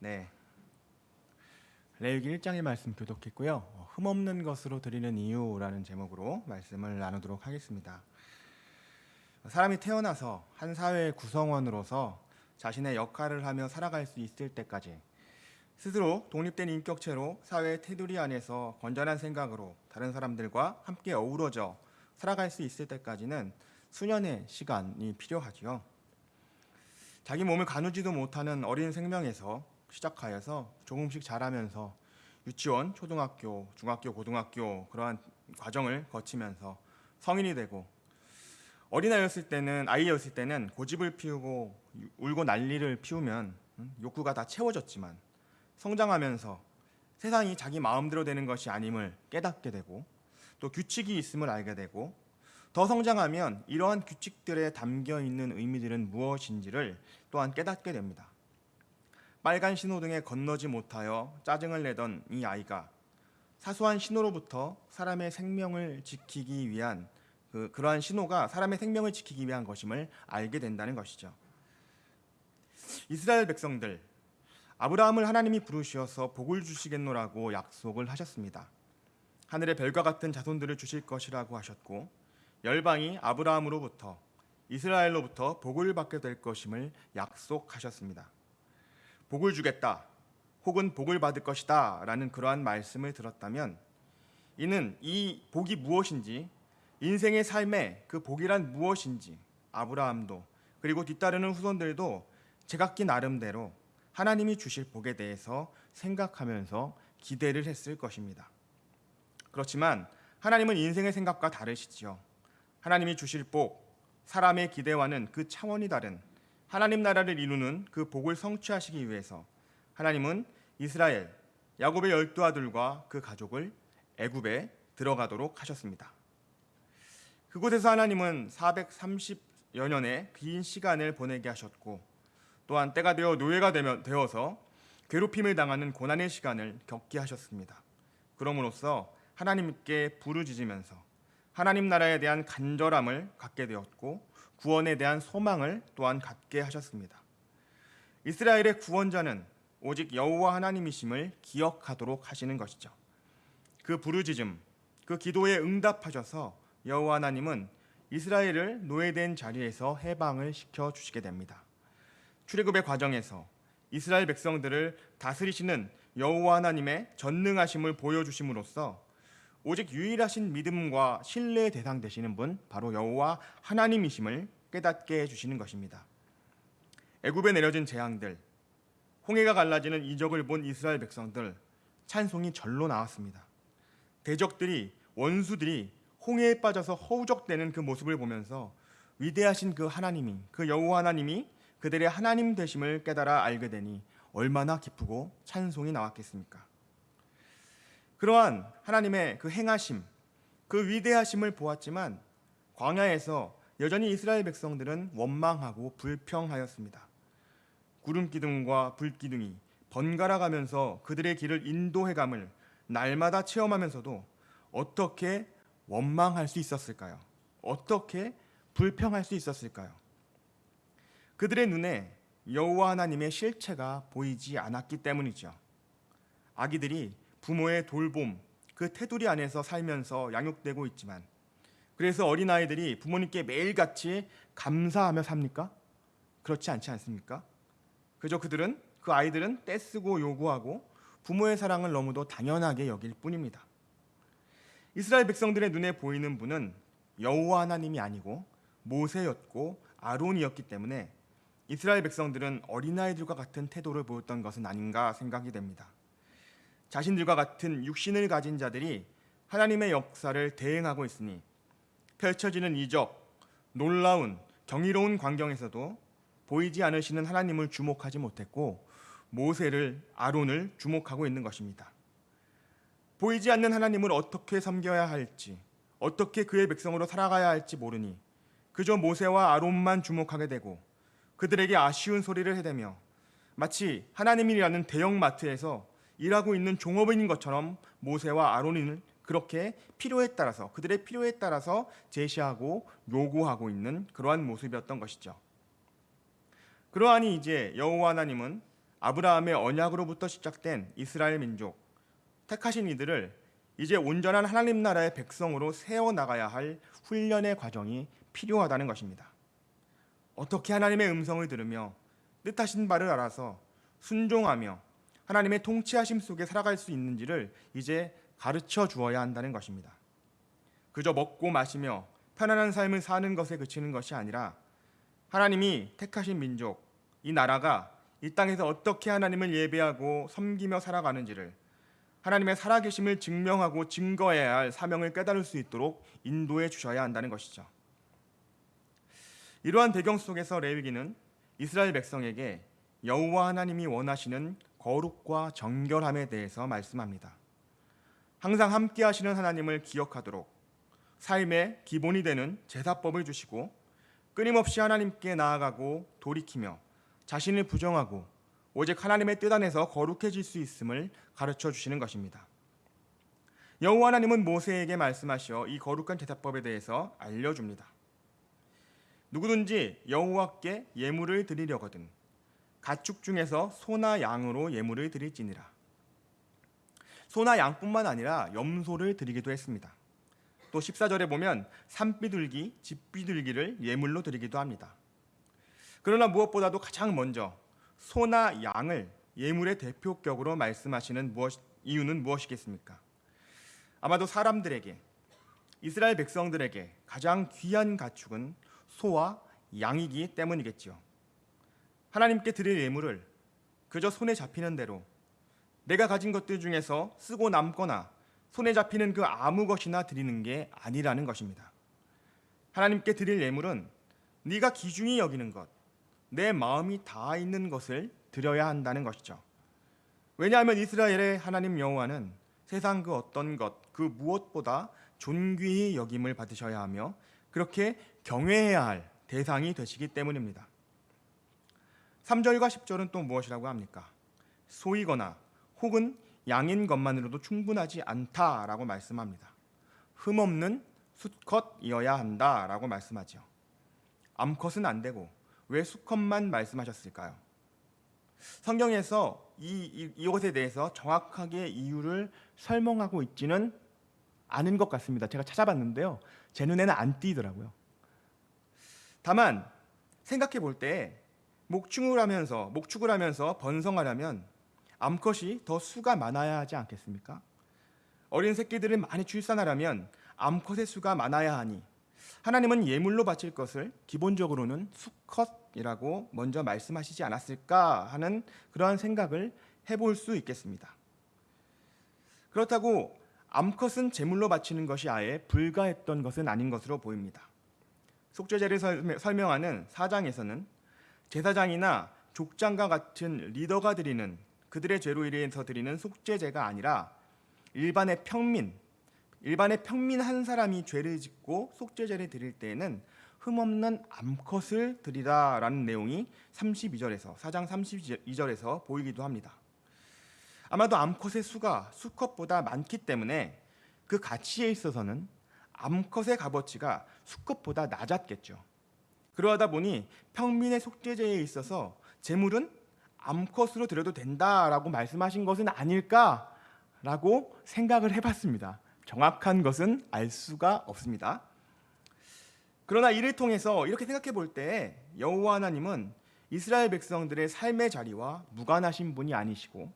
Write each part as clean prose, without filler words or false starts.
네, 레위기 1장의 말씀 교독했고요. 흠없는 것으로 드리는 이유라는 제목으로 말씀을 나누도록 하겠습니다. 사람이 태어나서 한 사회의 구성원으로서 자신의 역할을 하며 살아갈 수 있을 때까지 스스로 독립된 인격체로 사회의 테두리 안에서 건전한 생각으로 다른 사람들과 함께 어우러져 살아갈 수 있을 때까지는 수년의 시간이 필요하지요. 자기 몸을 가누지도 못하는 어린 생명에서 시작하여서 조금씩 자라면서 유치원, 초등학교, 중학교, 고등학교 그러한 과정을 거치면서 성인이 되고 아이였을 때는 고집을 피우고 울고 난리를 피우면 욕구가 다 채워졌지만 성장하면서 세상이 자기 마음대로 되는 것이 아님을 깨닫게 되고 또 규칙이 있음을 알게 되고 더 성장하면 이러한 규칙들에 담겨 있는 의미들은 무엇인지를 또한 깨닫게 됩니다. 빨간 신호등에 건너지 못하여 짜증을 내던 이 아이가 사소한 신호로부터 사람의 생명을 지키기 위한 그러한 신호가 사람의 생명을 지키기 위한 것임을 알게 된다는 것이죠. 이스라엘 백성들, 아브라함을 하나님이 부르셔서 복을 주시겠노라고 약속을 하셨습니다. 하늘의 별과 같은 자손들을 주실 것이라고 하셨고 열방이 아브라함으로부터 이스라엘로부터 복을 받게 될 것임을 약속하셨습니다. 복을 주겠다 혹은 복을 받을 것이다 라는 그러한 말씀을 들었다면 이는 이 복이 무엇인지 인생의 삶에 그 복이란 무엇인지 아브라함도 그리고 뒤따르는 후손들도 제각기 나름대로 하나님이 주실 복에 대해서 생각하면서 기대를 했을 것입니다. 그렇지만 하나님은 인생의 생각과 다르시지요. 하나님이 주실 복, 사람의 기대와는 그 차원이 다른 하나님 나라를 이루는 그 복을 성취하시기 위해서 하나님은 이스라엘, 야곱의 12아들과 그 가족을 애굽에 들어가도록 하셨습니다. 그곳에서 하나님은 430여 년의 긴 시간을 보내게 하셨고 또한 때가 되어 노예가 되어서 괴롭힘을 당하는 고난의 시간을 겪게 하셨습니다. 그럼으로써 하나님께 부르짖으면서 하나님 나라에 대한 간절함을 갖게 되었고 구원에 대한 소망을 또한 갖게 하셨습니다. 이스라엘의 구원자는 오직 여호와 하나님이심을 기억하도록 하시는 것이죠. 그 부르짖음, 그 기도에 응답하셔서 여호와 하나님은 이스라엘을 노예된 자리에서 해방을 시켜 주시게 됩니다. 출애굽의 과정에서 이스라엘 백성들을 다스리시는 여호와 하나님의 전능하심을 보여주심으로써 오직 유일하신 믿음과 신뢰의 대상 되시는 분 바로 여호와 하나님이심을 깨닫게 해주시는 것입니다. 애굽에 내려진 재앙들, 홍해가 갈라지는 이적을 본 이스라엘 백성들 찬송이 절로 나왔습니다. 대적들이 원수들이 홍해에 빠져서 허우적대는 그 모습을 보면서 위대하신 그 하나님이 그 여호와 하나님이 그들의 하나님 되심을 깨달아 알게 되니 얼마나 기쁘고 찬송이 나왔겠습니까? 그러한 하나님의 그 행하심, 그 위대하심을 보았지만 광야에서 여전히 이스라엘 백성들은 원망하고 불평하였습니다. 구름 기둥과 불 기둥이 번갈아 가면서 그들의 길을 인도해감을 날마다 체험하면서도 어떻게 원망할 수 있었을까요? 어떻게 불평할 수 있었을까요? 그들의 눈에 여호와 하나님의 실체가 보이지 않았기 때문이죠. 아기들이 부모의 돌봄, 그 테두리 안에서 살면서 양육되고 있지만 그래서 어린아이들이 부모님께 매일같이 감사하며 삽니까? 그렇지 않지 않습니까? 그저 그 아이들은 떼쓰고 요구하고 부모의 사랑을 너무도 당연하게 여길 뿐입니다. 이스라엘 백성들의 눈에 보이는 분은 여호와 하나님이 아니고 모세였고 아론이었기 때문에 이스라엘 백성들은 어린아이들과 같은 태도를 보였던 것은 아닌가 생각이 됩니다. 자신들과 같은 육신을 가진 자들이 하나님의 역사를 대행하고 있으니 펼쳐지는 이적, 놀라운, 경이로운 광경에서도 보이지 않으시는 하나님을 주목하지 못했고 모세를, 아론을 주목하고 있는 것입니다. 보이지 않는 하나님을 어떻게 섬겨야 할지, 어떻게 그의 백성으로 살아가야 할지 모르니 그저 모세와 아론만 주목하게 되고 그들에게 아쉬운 소리를 해대며 마치 하나님이라는 대형마트에서 일하고 있는 종업원인 것처럼 모세와 아론을 그렇게 그들의 필요에 따라서 제시하고 요구하고 있는 그러한 모습이었던 것이죠. 그러하니 이제 여호와 하나님은 아브라함의 언약으로부터 시작된 이스라엘 민족, 택하신 이들을 이제 온전한 하나님 나라의 백성으로 세워나가야 할 훈련의 과정이 필요하다는 것입니다. 어떻게 하나님의 음성을 들으며 뜻하신 바를 알아서 순종하며 하나님의 통치하심 속에 살아갈 수 있는지를 이제 가르쳐 주어야 한다는 것입니다. 그저 먹고 마시며 편안한 삶을 사는 것에 그치는 것이 아니라 하나님이 택하신 민족, 이 나라가 이 땅에서 어떻게 하나님을 예배하고 섬기며 살아가는지를 하나님의 살아계심을 증명하고 증거해야 할 사명을 깨달을 수 있도록 인도해 주셔야 한다는 것이죠. 이러한 배경 속에서 레위기는 이스라엘 백성에게 여호와 하나님이 원하시는 거룩과 정결함에 대해서 말씀합니다. 항상 함께 하시는 하나님을 기억하도록 삶의 기본이 되는 제사법을 주시고 끊임없이 하나님께 나아가고 돌이키며 자신을 부정하고 오직 하나님의 뜻 안에서 거룩해질 수 있음을 가르쳐 주시는 것입니다. 여호와 하나님은 모세에게 말씀하셔 이 거룩한 제사법에 대해서 알려줍니다. 누구든지 여호와께 예물을 드리려거든 가축 중에서 소나 양으로 예물을 드릴지니라. 소나 양뿐만 아니라 염소를 드리기도 했습니다. 또 14절에 보면 산비둘기, 집비둘기를 예물로 드리기도 합니다. 그러나 무엇보다도 가장 먼저 소나 양을 예물의 대표격으로 말씀하시는 이유는 무엇이겠습니까? 아마도 사람들에게, 이스라엘 백성들에게 가장 귀한 가축은 소와 양이기 때문이겠지요. 하나님께 드릴 예물을 그저 손에 잡히는 대로 내가 가진 것들 중에서 쓰고 남거나 손에 잡히는 그 아무 것이나 드리는 게 아니라는 것입니다. 하나님께 드릴 예물은 네가 귀중히 여기는 것, 내 마음이 닿아 있는 것을 드려야 한다는 것이죠. 왜냐하면 이스라엘의 하나님 여호와는 세상 그 어떤 것, 그 무엇보다 존귀히 여김을 받으셔야 하며 그렇게 경외해야 할 대상이 되시기 때문입니다. 3절과 10절은 또 무엇이라고 합니까? 소이거나 혹은 양인 것만으로도 충분하지 않다라고 말씀합니다. 흠없는 수컷이어야 한다라고 말씀하죠. 암컷은 안 되고 왜 수컷만 말씀하셨을까요? 성경에서 이것에 대해서 정확하게 이유를 설명하고 있지는 않은 것 같습니다. 제가 찾아봤는데요. 제 눈에는 안 띄더라고요. 다만 생각해 볼 때 목축을 하면서 번성하려면 암컷이 더 수가 많아야 하지 않겠습니까? 어린 새끼들을 많이 출산하려면 암컷의 수가 많아야 하니 하나님은 예물로 바칠 것을 기본적으로는 수컷이라고 먼저 말씀하시지 않았을까 하는 그러한 생각을 해볼 수 있겠습니다. 그렇다고 암컷은 제물로 바치는 것이 아예 불가했던 것은 아닌 것으로 보입니다. 속죄제를 설명하는 4장에서는 제사장이나 족장과 같은 리더가 드리는 그들의 죄로 인해서 드리는 속죄제가 아니라 일반의 평민 한 사람이 죄를 짓고 속죄제를 드릴 때에는 흠없는 암컷을 드리라라는 내용이 32절에서 4장 32절에서 보이기도 합니다. 아마도 암컷의 수가 수컷보다 많기 때문에 그 가치에 있어서는 암컷의 값어치가 수컷보다 낮았겠죠. 그러하다 보니 평민의 속죄제에 있어서 제물은 암컷으로 드려도 된다라고 말씀하신 것은 아닐까라고 생각을 해봤습니다. 정확한 것은 알 수가 없습니다. 그러나 이를 통해서 이렇게 생각해 볼 때 여호와 하나님은 이스라엘 백성들의 삶의 자리와 무관하신 분이 아니시고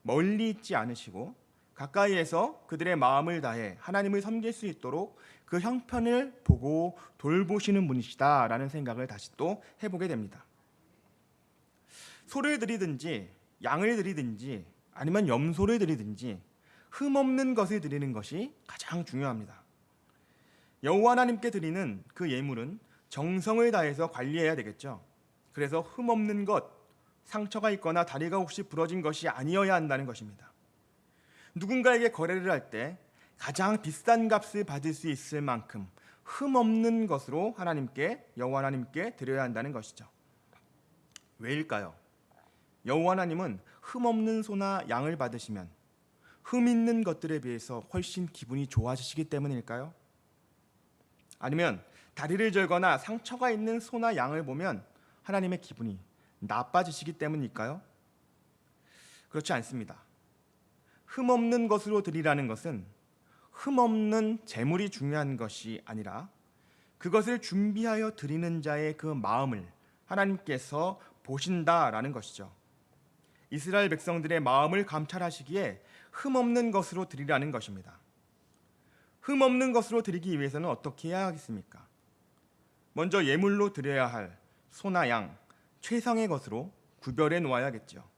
멀리 있지 않으시고 가까이에서 그들의 마음을 다해 하나님을 섬길 수 있도록 그 형편을 보고 돌보시는 분이시다라는 생각을 다시 또 해보게 됩니다. 소를 드리든지 양을 드리든지 아니면 염소를 드리든지 흠없는 것을 드리는 것이 가장 중요합니다. 여호와 하나님께 드리는 그 예물은 정성을 다해서 관리해야 되겠죠. 그래서 흠없는 것, 상처가 있거나 다리가 혹시 부러진 것이 아니어야 한다는 것입니다. 누군가에게 거래를 할 때 가장 비싼 값을 받을 수 있을 만큼 흠없는 것으로 여호와 하나님께 드려야 한다는 것이죠. 왜일까요? 여호와 하나님은 흠없는 소나 양을 받으시면 흠 있는 것들에 비해서 훨씬 기분이 좋아지시기 때문일까요? 아니면 다리를 절거나 상처가 있는 소나 양을 보면 하나님의 기분이 나빠지시기 때문일까요? 그렇지 않습니다. 흠없는 것으로 드리라는 것은 흠없는 재물이 중요한 것이 아니라 그것을 준비하여 드리는 자의 그 마음을 하나님께서 보신다라는 것이죠. 이스라엘 백성들의 마음을 감찰하시기에 흠없는 것으로 드리라는 것입니다. 흠없는 것으로 드리기 위해서는 어떻게 해야 하겠습니까? 먼저 예물로 드려야 할 소나 양, 최상의 것으로 구별해 놓아야겠죠.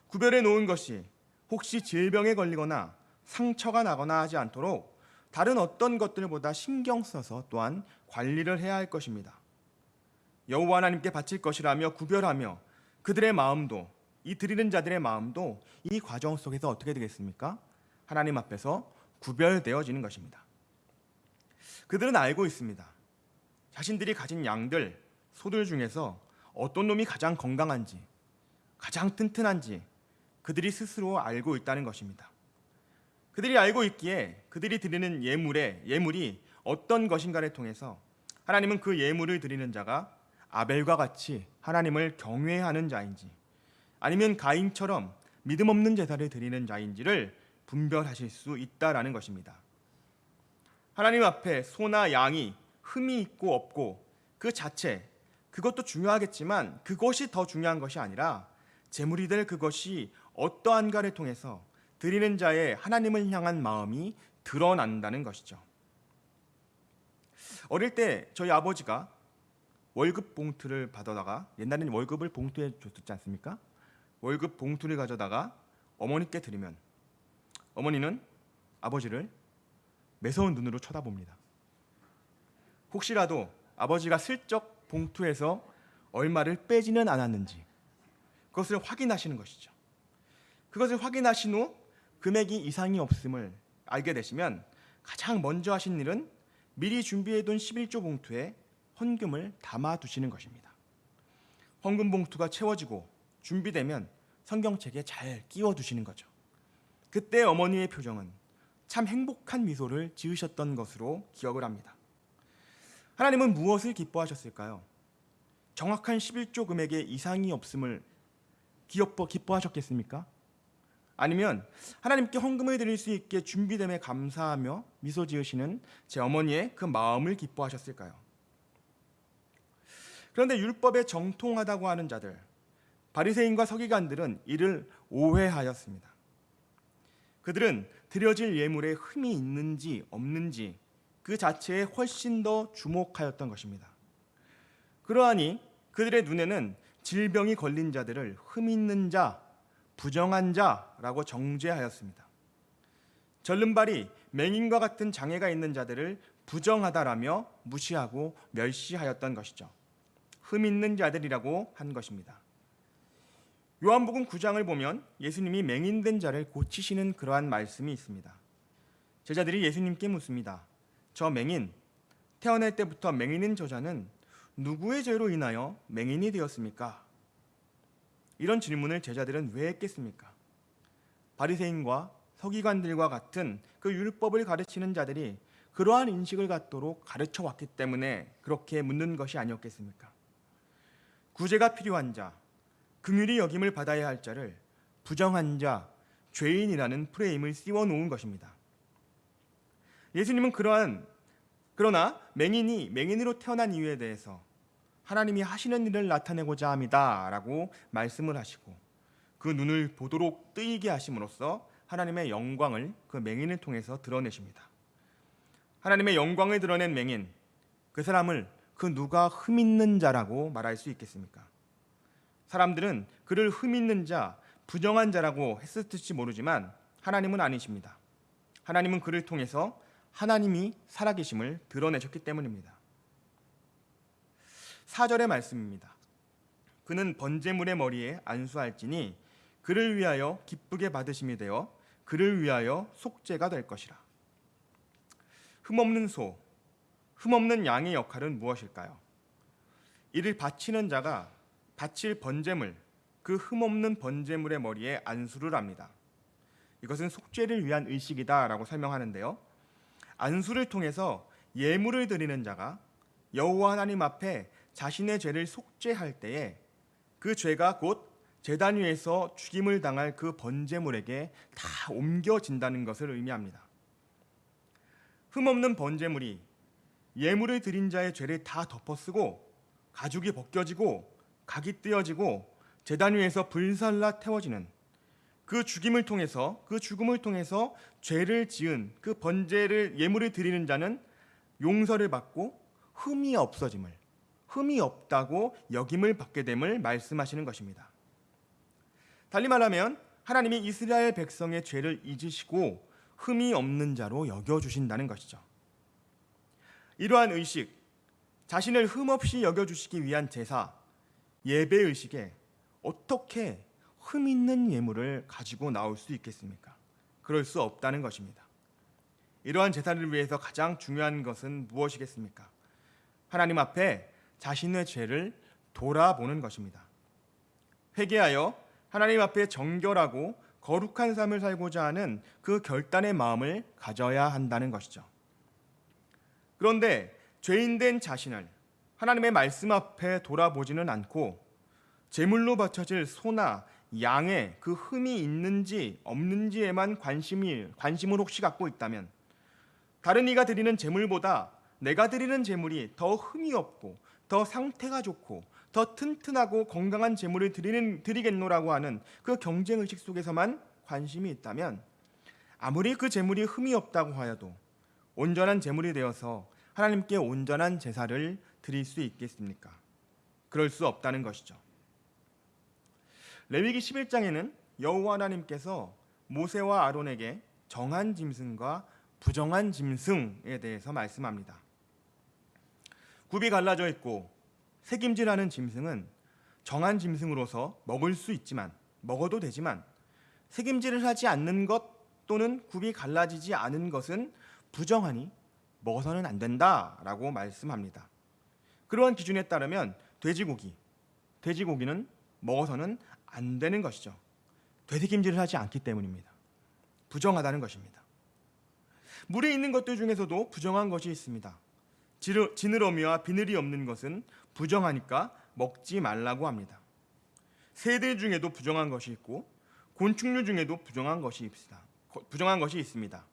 구별해 놓은 것이 혹시 질병에 걸리거나 상처가 나거나 하지 않도록 다른 어떤 것들보다 신경 써서 또한 관리를 해야 할 것입니다. 여호와 하나님께 바칠 것이라며 구별하며 그들의 마음도, 이 드리는 자들의 마음도 이 과정 속에서 어떻게 되겠습니까? 하나님 앞에서 구별되어지는 것입니다. 그들은 알고 있습니다. 자신들이 가진 양들, 소들 중에서 어떤 놈이 가장 건강한지, 가장 튼튼한지 그들이 스스로 알고 있다는 것입니다. 그들이 알고 있기에 그들이 드리는 예물이 어떤 것인가를 통해서 하나님은 그 예물을 드리는 자가 아벨과 같이 하나님을 경외하는 자인지 아니면 가인처럼 믿음 없는 제사를 드리는 자인지를 분별하실 수 있다라는 것입니다. 하나님 앞에 소나 양이 흠이 있고 없고 그 자체, 그것도 중요하겠지만 그것이 더 중요한 것이 아니라 제물이 될 그것이 어떠한가를 통해서 드리는 자의 하나님을 향한 마음이 드러난다는 것이죠. 어릴 때 저희 아버지가 월급 봉투를 받아다가, 옛날에는 월급을 봉투에 줬었지 않습니까? 월급 봉투를 가져다가 어머니께 드리면 어머니는 아버지를 매서운 눈으로 쳐다봅니다. 혹시라도 아버지가 슬쩍 봉투에서 얼마를 빼지는 않았는지 그것을 확인하시는 것이죠. 그것을 확인하신 후 금액이 이상이 없음을 알게 되시면 가장 먼저 하신 일은 미리 준비해둔 11조 봉투에 헌금을 담아두시는 것입니다. 헌금 봉투가 채워지고 준비되면 성경책에 잘 끼워두시는 거죠. 그때 어머니의 표정은 참 행복한 미소를 지으셨던 것으로 기억을 합니다. 하나님은 무엇을 기뻐하셨을까요? 정확한 11조 금액에 이상이 없음을 기뻐하셨겠습니까? 아니면 하나님께 헌금을 드릴 수 있게 준비됨에 감사하며 미소 지으시는 제 어머니의 그 마음을 기뻐하셨을까요? 그런데 율법에 정통하다고 하는 자들, 바리새인과 서기관들은 이를 오해하였습니다. 그들은 드려질 예물에 흠이 있는지 없는지 그 자체에 훨씬 더 주목하였던 것입니다. 그러하니 그들의 눈에는 질병이 걸린 자들을 흠 있는 자, 부정한 자라고 정죄하였습니다. 절름발이 맹인과 같은 장애가 있는 자들을 부정하다라며 무시하고 멸시하였던 것이죠. 흠 있는 자들이라고 한 것입니다. 요한복음 9장을 보면 예수님이 맹인된 자를 고치시는 그러한 말씀이 있습니다. 제자들이 예수님께 묻습니다. 저 맹인, 태어날 때부터 맹인인 저자는 누구의 죄로 인하여 맹인이 되었습니까? 이런 질문을 제자들은 왜 했겠습니까? 바리새인과 서기관들과 같은 그 율법을 가르치는 자들이 그러한 인식을 갖도록 가르쳐 왔기 때문에 그렇게 묻는 것이 아니었겠습니까? 구제가 필요한 자, 긍휼히 여김을 받아야 할 자를 부정한 자, 죄인이라는 프레임을 씌워놓은 것입니다. 예수님은 그러나 맹인이 맹인으로 태어난 이유에 대해서 하나님이 하시는 일을 나타내고자 합니다 라고 말씀을 하시고 그 눈을 보도록 뜨이게 하심으로써 하나님의 영광을 그 맹인을 통해서 드러내십니다. 하나님의 영광을 드러낸 맹인, 그 사람을 그 누가 흠 있는 자라고 말할 수 있겠습니까? 사람들은 그를 흠 있는 자, 부정한 자라고 했을지 모르지만 하나님은 아니십니다. 하나님은 그를 통해서 하나님이 살아계심을 드러내셨기 때문입니다. 4절의 말씀입니다. 그는 번제물의 머리에 안수할지니 그를 위하여 기쁘게 받으심이 되어 그를 위하여 속죄가 될 것이라. 흠없는 소, 흠없는 양의 역할은 무엇일까요? 이를 바치는 자가 바칠 번제물, 그 흠없는 번제물의 머리에 안수를 합니다. 이것은 속죄를 위한 의식이다라고 설명하는데요. 안수를 통해서 예물을 드리는 자가 여호와 하나님 앞에 자신의 죄를 속죄할 때에 그 죄가 곧 제단 위에서 죽임을 당할 그 번제물에게 다 옮겨진다는 것을 의미합니다. 흠없는 번제물이 예물을 드린 자의 죄를 다 덮어쓰고 가죽이 벗겨지고 각이 떼어지고 제단 위에서 불살라 태워지는 그 죽음을 통해서 죄를 지은 그 번제를 예물을 드리는 자는 용서를 받고 흠이 없다고 여김을 받게 됨을 말씀하시는 것입니다. 달리 말하면 하나님이 이스라엘 백성의 죄를 잊으시고 흠이 없는 자로 여겨주신다는 것이죠. 이러한 의식, 자신을 흠없이 여겨주시기 위한 제사, 예배의식에 어떻게 흠 있는 예물을 가지고 나올 수 있겠습니까? 그럴 수 없다는 것입니다. 이러한 제사를 위해서 가장 중요한 것은 무엇이겠습니까? 하나님 앞에 자신의 죄를 돌아보는 것입니다. 회개하여 하나님 앞에 정결하고 거룩한 삶을 살고자 하는 그 결단의 마음을 가져야 한다는 것이죠. 그런데 죄인된 자신을 하나님의 말씀 앞에 돌아보지는 않고 제물로 바쳐질 소나 양의 그 흠이 있는지 없는지에만 관심을 혹시 갖고 있다면, 다른 이가 드리는 제물보다 내가 드리는 제물이 더 흠이 없고 더 상태가 좋고 더 튼튼하고 건강한 제물을 드리겠노라고 하는 그 경쟁의식 속에서만 관심이 있다면, 아무리 그 제물이 흠이 없다고 하여도 온전한 제물이 되어서 하나님께 온전한 제사를 드릴 수 있겠습니까? 그럴 수 없다는 것이죠. 레위기 11장에는 여호와 하나님께서 모세와 아론에게 정한 짐승과 부정한 짐승에 대해서 말씀합니다. 굽이 갈라져 있고 새김질하는 짐승은 정한 짐승으로서 먹어도 되지만 새김질을 하지 않는 것 또는 굽이 갈라지지 않은 것은 부정하니 먹어서는 안 된다라고 말씀합니다. 그러한 기준에 따르면 돼지고기는 먹어서는 안 되는 것이죠. 되새김질을 하지 않기 때문입니다. 부정하다는 것입니다. 물에 있는 것들 중에서도 부정한 것이 있습니다. 지느러미와 비늘이 없는 것은 부정하니까 먹지 말라고 합니다. 새들 중에도 부정한 것이 있고 곤충류 중에도 부정한 것이 있습니다.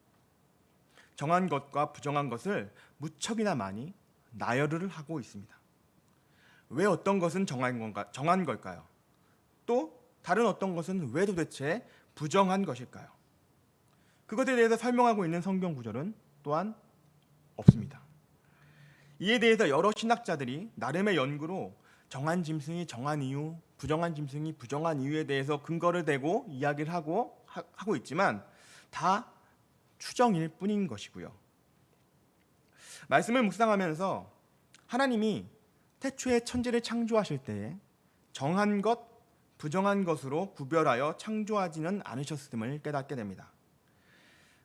정한 것과 부정한 것을 무척이나 많이 나열을 하고 있습니다. 왜 어떤 것은 정한 걸까요? 또 다른 어떤 것은 왜 도대체 부정한 것일까요? 그것에 대해서 설명하고 있는 성경 구절은 또한 없습니다. 이에 대해서 여러 신학자들이 나름의 연구로 정한 짐승이 정한 이유, 부정한 짐승이 부정한 이유에 대해서 근거를 대고 이야기를 하고 있지만 다 추정일 뿐인 것이고요. 말씀을 묵상하면서 하나님이 태초에 천지를 창조하실 때에 정한 것, 부정한 것으로 구별하여 창조하지는 않으셨음을 깨닫게 됩니다.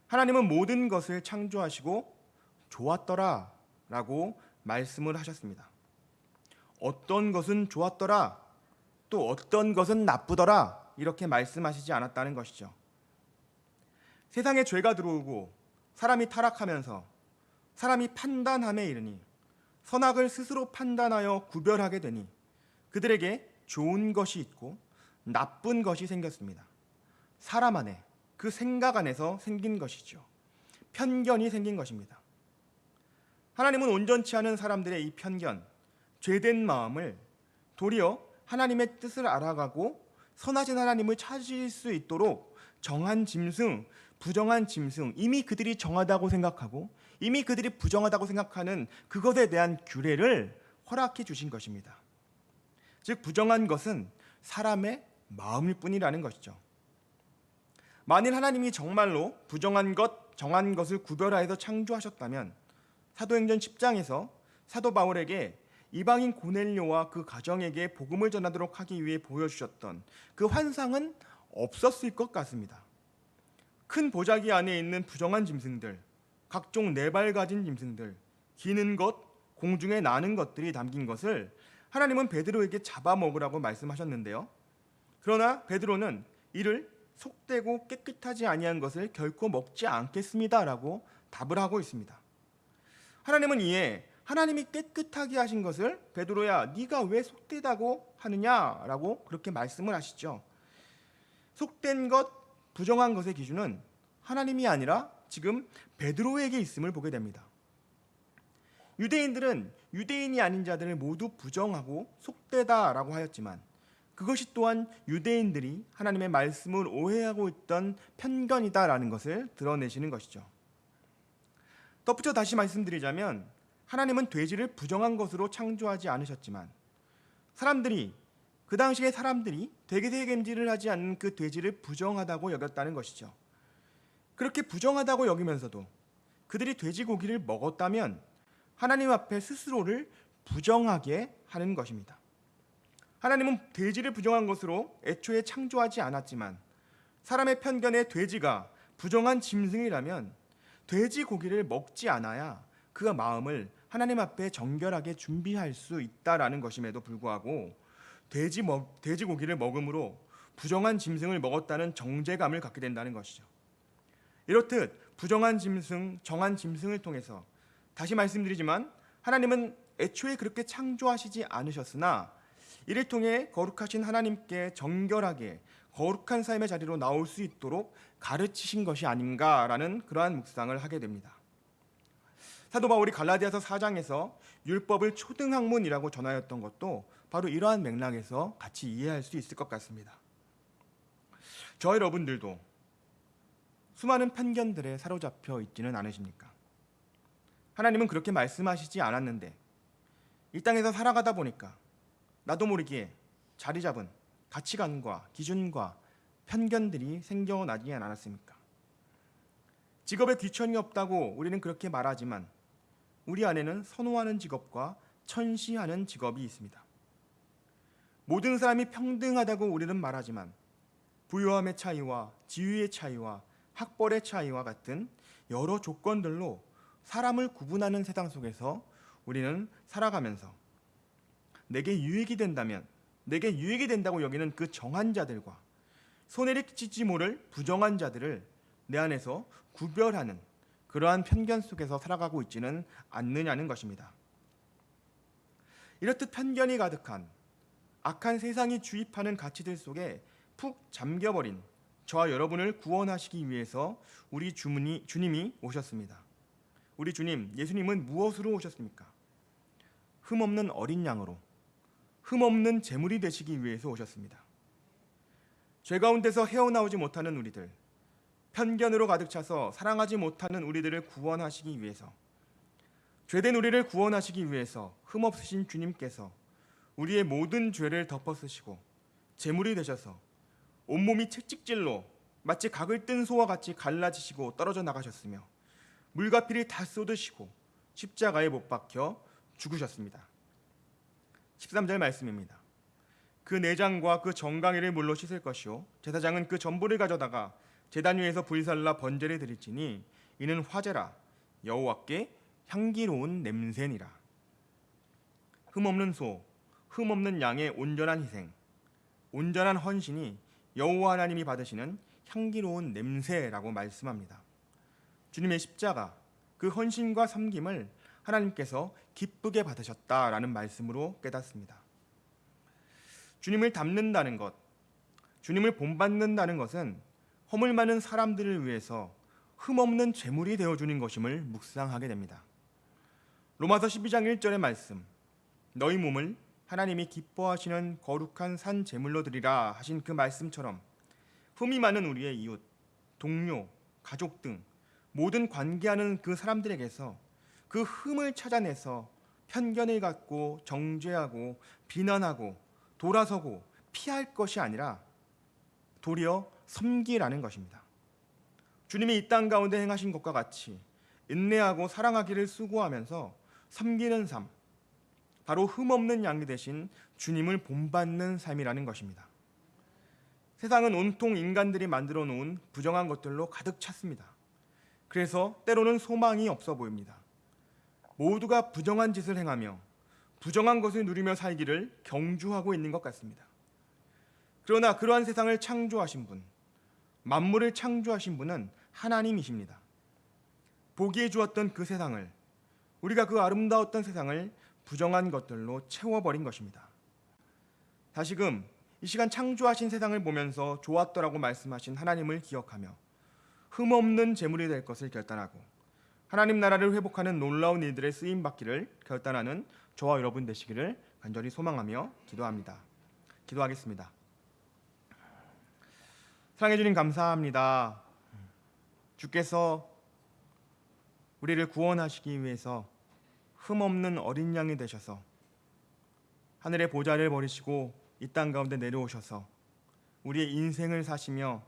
하나님은 모든 것을 창조하시고 좋았더라 라고 말씀을 하셨습니다. 어떤 것은 좋았더라, 또 어떤 것은 나쁘더라 이렇게 말씀하시지 않았다는 것이죠. 세상에 죄가 들어오고 사람이 타락하면서 사람이 판단함에 이르니 선악을 스스로 판단하여 구별하게 되니 그들에게 좋은 것이 있고 나쁜 것이 생겼습니다. 사람 안에, 그 생각 안에서 생긴 것이죠. 편견이 생긴 것입니다. 하나님은 온전치 않은 사람들의 이 편견, 죄된 마음을 도리어 하나님의 뜻을 알아가고 선하신 하나님을 찾을 수 있도록 정한 짐승, 부정한 짐승, 이미 그들이 정하다고 생각하고 이미 그들이 부정하다고 생각하는 그것에 대한 규례를 허락해 주신 것입니다. 즉 부정한 것은 사람의 마음일 뿐이라는 것이죠. 만일 하나님이 정말로 부정한 것, 정한 것을 구별하여서 창조하셨다면 사도행전 10장에서 사도 바울에게 이방인 고넬료와 그 가정에게 복음을 전하도록 하기 위해 보여주셨던 그 환상은 없었을 것 같습니다. 큰 보자기 안에 있는 부정한 짐승들, 각종 네 발 가진 짐승들, 기는 것, 공중에 나는 것들이 담긴 것을 하나님은 베드로에게 잡아먹으라고 말씀하셨는데요. 그러나 베드로는 이를 속되고 깨끗하지 아니한 것을 결코 먹지 않겠습니다라고 답을 하고 있습니다. 하나님은 이에 하나님이 깨끗하게 하신 것을 베드로야 네가 왜 속되다고 하느냐라고 그렇게 말씀을 하시죠. 속된 것, 부정한 것의 기준은 하나님이 아니라 지금 베드로에게 있음을 보게 됩니다. 유대인들은 유대인이 아닌 자들을 모두 부정하고 속되다라고 하였지만 그것이 또한 유대인들이 하나님의 말씀을 오해하고 있던 편견이다라는 것을 드러내시는 것이죠. 덧붙여 다시 말씀드리자면 하나님은 돼지를 부정한 것으로 창조하지 않으셨지만 그 당시의 사람들이 되게새김질을 하지 않는 그 돼지를 부정하다고 여겼다는 것이죠. 그렇게 부정하다고 여기면서도 그들이 돼지고기를 먹었다면 하나님 앞에 스스로를 부정하게 하는 것입니다. 하나님은 돼지를 부정한 것으로 애초에 창조하지 않았지만 사람의 편견에 돼지가 부정한 짐승이라면 돼지고기를 먹지 않아야 그 마음을 하나님 앞에 정결하게 준비할 수 있다라는 것임에도 불구하고 돼지고기를 먹음으로 부정한 짐승을 먹었다는 정죄감을 갖게 된다는 것이죠. 이렇듯 부정한 짐승, 정한 짐승을 통해서 다시 말씀드리지만 하나님은 애초에 그렇게 창조하시지 않으셨으나 이를 통해 거룩하신 하나님께 정결하게 거룩한 삶의 자리로 나올 수 있도록 가르치신 것이 아닌가라는 그러한 묵상을 하게 됩니다. 사도 바울이 갈라디아서 4장에서 율법을 초등학문이라고 전하였던 것도 바로 이러한 맥락에서 같이 이해할 수 있을 것 같습니다. 저 여러분들도 수많은 편견들에 사로잡혀 있지는 않으십니까? 하나님은 그렇게 말씀하시지 않았는데 이 땅에서 살아가다 보니까 나도 모르게 자리 잡은 가치관과 기준과 편견들이 생겨나지 않았습니까? 직업에 귀천이 없다고 우리는 그렇게 말하지만 우리 안에는 선호하는 직업과 천시하는 직업이 있습니다. 모든 사람이 평등하다고 우리는 말하지만 부유함의 차이와 지위의 차이와 학벌의 차이와 같은 여러 조건들로 사람을 구분하는 세상 속에서 우리는 살아가면서 내게 유익이 된다고 여기는 그 정한 자들과 손해를 끼치지 모를 부정한 자들을 내 안에서 구별하는 그러한 편견 속에서 살아가고 있지는 않느냐는 것입니다. 이렇듯 편견이 가득한 악한 세상이 주입하는 가치들 속에 푹 잠겨버린 저와 여러분을 구원하시기 위해서 우리 주님이 오셨습니다. 우리 주님, 예수님은 무엇으로 오셨습니까? 흠없는 어린 양으로 흠없는 제물이 되시기 위해서 오셨습니다. 죄 가운데서 헤어나오지 못하는 우리들, 편견으로 가득 차서 사랑하지 못하는 우리들을 구원하시기 위해서, 죄된 우리를 구원하시기 위해서 흠없으신 주님께서 우리의 모든 죄를 덮어 쓰시고 제물이 되셔서 온몸이 채찍질로 마치 각을 뜬 소와 같이 갈라지시고 떨어져 나가셨으며 물과 피를 다 쏟으시고 십자가에 못 박혀 죽으셨습니다. 13절 말씀입니다. 그 내장과 그 정강이를 물로 씻을 것이요 제사장은 그 전부를 가져다가 제단 위에서 불살라 번제를 드릴지니 이는 화제라 여호와께 향기로운 냄새니라. 흠없는 소, 흠없는 양의 온전한 희생, 온전한 헌신이 여호와 하나님이 받으시는 향기로운 냄새라고 말씀합니다. 주님의 십자가, 그 헌신과 섬김을 하나님께서 기쁘게 받으셨다라는 말씀으로 깨닫습니다. 주님을 닮는다는 것, 주님을 본받는다는 것은 허물 많은 사람들을 위해서 흠없는 제물이 되어주는 것임을 묵상하게 됩니다. 로마서 12장 1절의 말씀, 너희 몸을 하나님이 기뻐하시는 거룩한 산 제물로 드리라 하신 그 말씀처럼 흠이 많은 우리의 이웃, 동료, 가족 등 모든 관계하는 그 사람들에게서 그 흠을 찾아내서 편견을 갖고 정죄하고 비난하고 돌아서고 피할 것이 아니라 도리어 섬기라는 것입니다. 주님이 이 땅 가운데 행하신 것과 같이 인내하고 사랑하기를 수고하면서 섬기는 삶, 바로 흠없는 양이 되신 주님을 본받는 삶이라는 것입니다. 세상은 온통 인간들이 만들어 놓은 부정한 것들로 가득 찼습니다. 그래서 때로는 소망이 없어 보입니다. 모두가 부정한 짓을 행하며 부정한 것을 누리며 살기를 경주하고 있는 것 같습니다. 그러나 그러한 세상을 창조하신 분, 만물을 창조하신 분은 하나님이십니다. 보기에 주었던 그 세상을, 우리가 그 아름다웠던 세상을 부정한 것들로 채워버린 것입니다. 다시금 이 시간 창조하신 세상을 보면서 좋았더라고 말씀하신 하나님을 기억하며 흠없는 제물이 될 것을 결단하고 하나님 나라를 회복하는 놀라운 일들에 쓰임 받기를 결단하는 저와 여러분 되시기를 간절히 소망하며 기도합니다. 기도하겠습니다. 사랑해 주님 감사합니다. 주께서 우리를 구원하시기 위해서 흠없는 어린 양이 되셔서 하늘의 보좌를 버리시고 이 땅 가운데 내려오셔서 우리의 인생을 사시며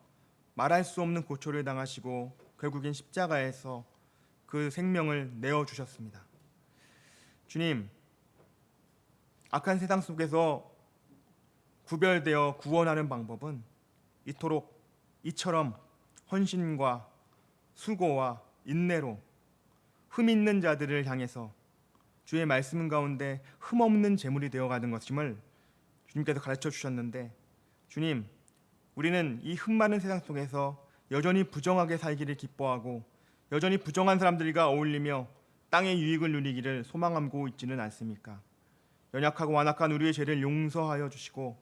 말할 수 없는 고초를 당하시고 결국엔 십자가에서 그 생명을 내어주셨습니다. 주님, 악한 세상 속에서 구별되어 구원하는 방법은 이토록 이처럼 헌신과 수고와 인내로 흠 있는 자들을 향해서 주의 말씀 가운데 흠없는 제물이 되어가는 것임을 주님께서 가르쳐 주셨는데, 주님, 우리는 이 흠 많은 세상 속에서 여전히 부정하게 살기를 기뻐하고 여전히 부정한 사람들과 어울리며 땅의 유익을 누리기를 소망하고 있지는 않습니까? 연약하고 완악한 우리의 죄를 용서하여 주시고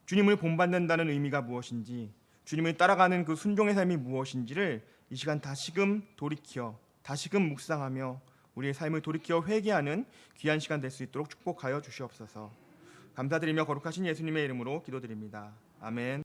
주님을 본받는다는 의미가 무엇인지, 주님을 따라가는 그 순종의 삶이 무엇인지를 이 시간 다시금 돌이켜 다시금 묵상하며 우리의 삶을 돌이켜 회개하는 귀한 시간 될 수 있도록 축복하여 주시옵소서. 감사드리며 거룩하신 예수님의 이름으로 기도드립니다. 아멘.